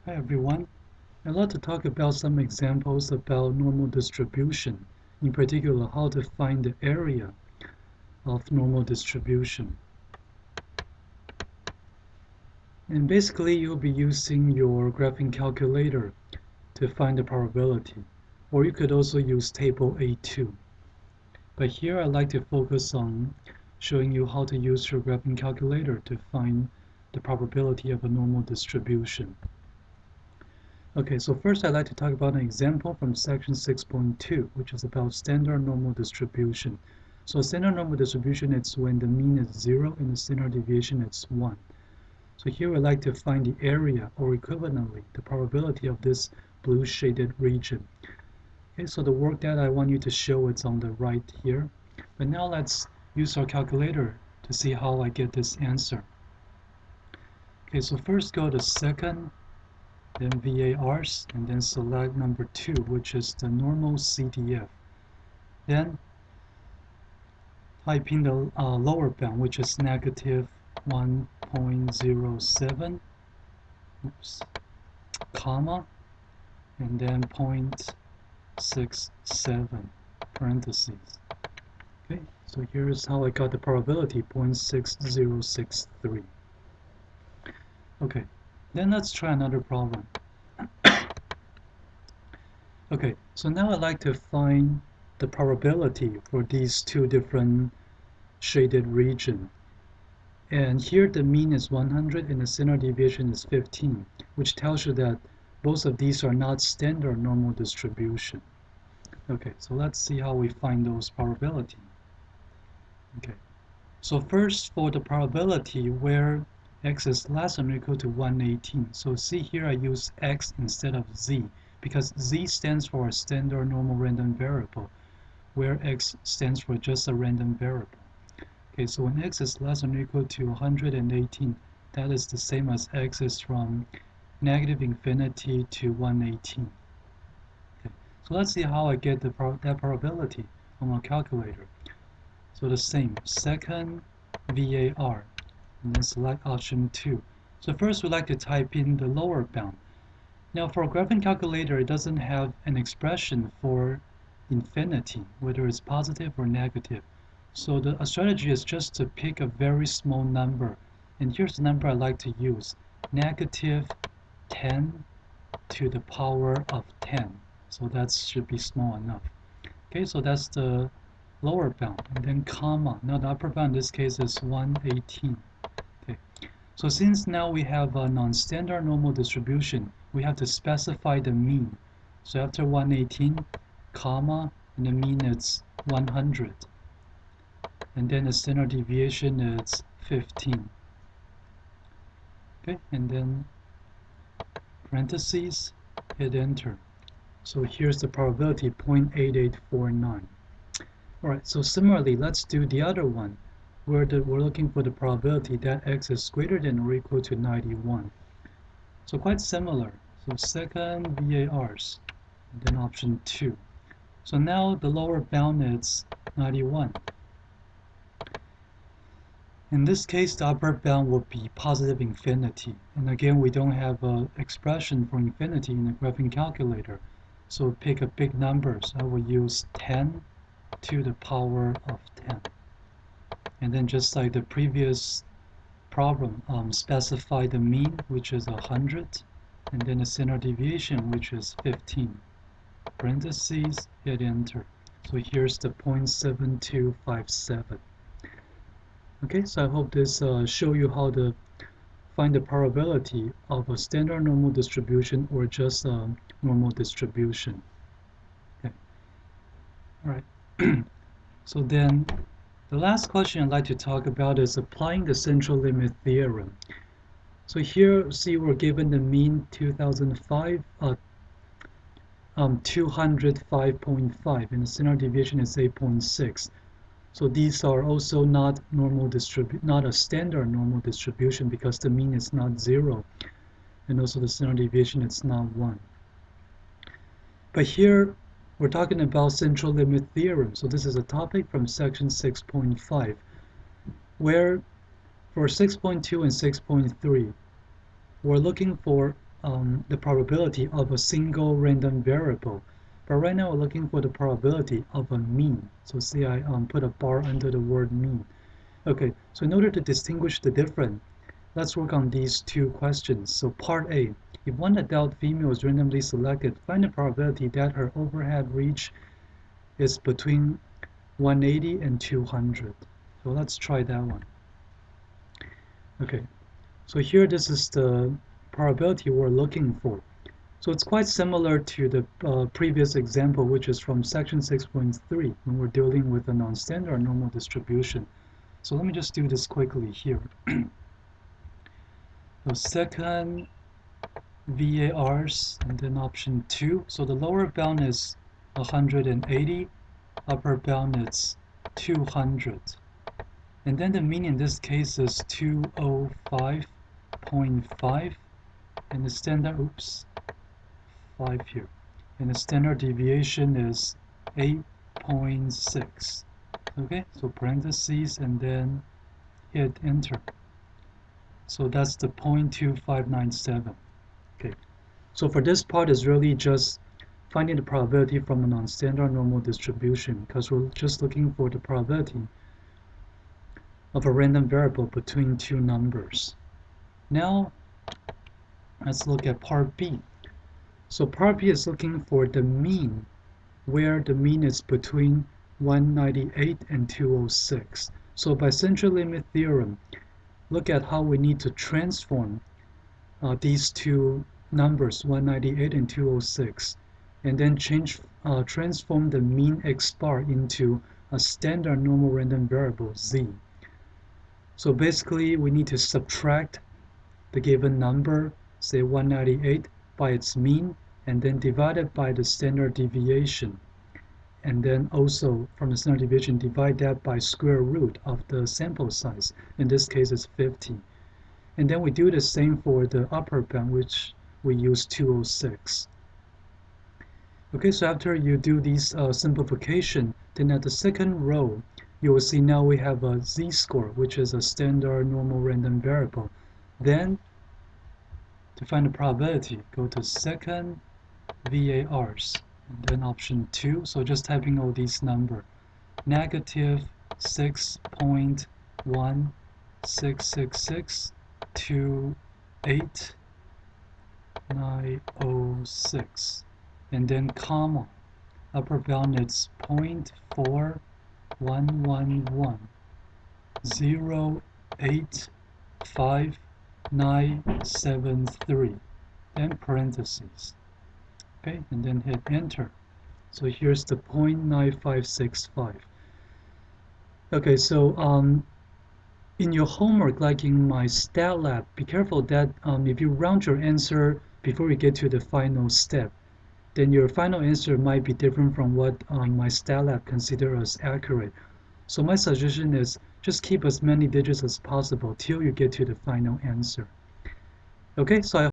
Hi everyone. I'd like to talk about some examples about normal distribution, in particular how to find the area of normal distribution. And basically you'll be using your graphing calculator to find the probability, or you could also use table A2. But here I'd like to focus on showing you how to use your graphing calculator to find the probability of a normal distribution. Okay, so first I'd like to talk about an example from section 6.2, which is about standard normal distribution. So standard normal distribution is when the mean is 0 and the standard deviation is 1. So here we'd like to find the area, or equivalently, the probability of this blue shaded region. Okay, so the work that I want you to show is on the right here. But now let's use our calculator to see how I get this answer. Okay, so first go to second, then VARs, and then select number 2, which is the normal CDF. Then type in the lower bound, which is negative 1.07, comma, and then 0.67, parentheses. Okay, so here's how I got the probability, 0.6063. Okay, then let's try another problem. Okay, so now I'd like to find the probability for these two different shaded regions. And here the mean is 100 and the standard deviation is 15, which tells you that both of these are not standard normal distribution. Okay, so let's see how we find those probability. Okay, so first for the probability where x is less than or equal to 118. So see here I use x instead of z because z stands for a standard normal random variable, where x stands for just a random variable. Okay, so when x is less than or equal to 118, that is the same as x is from negative infinity to 118. Okay, so let's see how I get that probability on my calculator. So the same, second VAR, and then select option 2. So first we'd like to type in the lower bound. Now for a graphing calculator, it doesn't have an expression for infinity, whether it's positive or negative. So a strategy is just to pick a very small number. And here's the number I like to use, negative 10 to the power of 10. So that should be small enough. Okay, so that's the lower bound, and then comma. Now the upper bound in this case is 118. Okay, so since now we have a non-standard normal distribution, we have to specify the mean. So after 118, comma, and the mean is 100. And then the standard deviation is 15. Okay, and then parentheses, hit enter. So here's the probability, 0.8849. Alright, so similarly, let's do the other one, where we're looking for the probability that x is greater than or equal to 91. So quite similar. So second VARs, and then option 2. So now the lower bound is 91. In this case, the upper bound will be positive infinity. And again, we don't have an expression for infinity in the graphing calculator. So pick a big number. So I will use 10 to the power of 10. And then just like the previous problem, specify the mean, which is 100, and then the standard deviation, which is 15. Parentheses, hit enter. So here's the 0.7257. Okay, so I hope this show you how to find the probability of a standard normal distribution or just a normal distribution. Okay, all right. So then the last question I'd like to talk about is applying the central limit theorem. So here, see, we're given the mean 2005, 205.5, and the standard deviation is 8.6. So these are also not a standard normal distribution because the mean is not 0, and also the standard deviation is not 1. But here we're talking about central limit theorem. So this is a topic from section 6.5, where for 6.2 and 6.3, we're looking for the probability of a single random variable. But right now we're looking for the probability of a mean. So see, I put a bar under the word mean. Okay, so in order to distinguish the difference, let's work on these two questions. So part A, if one adult female is randomly selected, find the probability that her overhead reach is between 180 and 200. So let's try that one. Okay, so here this is the probability we're looking for. So it's quite similar to the previous example, which is from section 6.3 when we're dealing with a non-standard normal distribution. So let me just do this quickly here. So second VARs and then option 2. So the lower bound is 180, upper bound is 200. And then the mean in this case is 205.5 and the standard, 5 here. And the standard deviation is 8.6. Okay, so parentheses and then hit enter. So that's the 0.2597. Okay, so for this part is really just finding the probability from a non-standard normal distribution because we're just looking for the probability of a random variable between two numbers. Now let's look at part B. So part B is looking for the mean, where the mean is between 198 and 206. So by central limit theorem, look at how we need to transform these two numbers, 198 and 206, and then transform the mean x bar into a standard normal random variable z. So basically we need to subtract the given number, say 198, by its mean, and then divide it by the standard deviation. And then also from the standard deviation, divide that by square root of the sample size. In this case, it's 50. And then we do the same for the upper bound, which we use 206. Okay, so after you do these simplification, then at the second row, you will see now we have a z-score, which is a standard normal random variable. Then, to find the probability, go to second VARs, and then option 2. So just typing all these numbers. Negative 6.166628.906. And then comma. Upper bound it's 0.4111085973. Then parentheses. Okay, and then hit enter. So here's the 0.9565. Okay, so in your homework, like in my stat lab, be careful that if you round your answer before you get to the final step, then your final answer might be different from what my stat lab consider as accurate. So my suggestion is just keep as many digits as possible till you get to the final answer. Okay, so I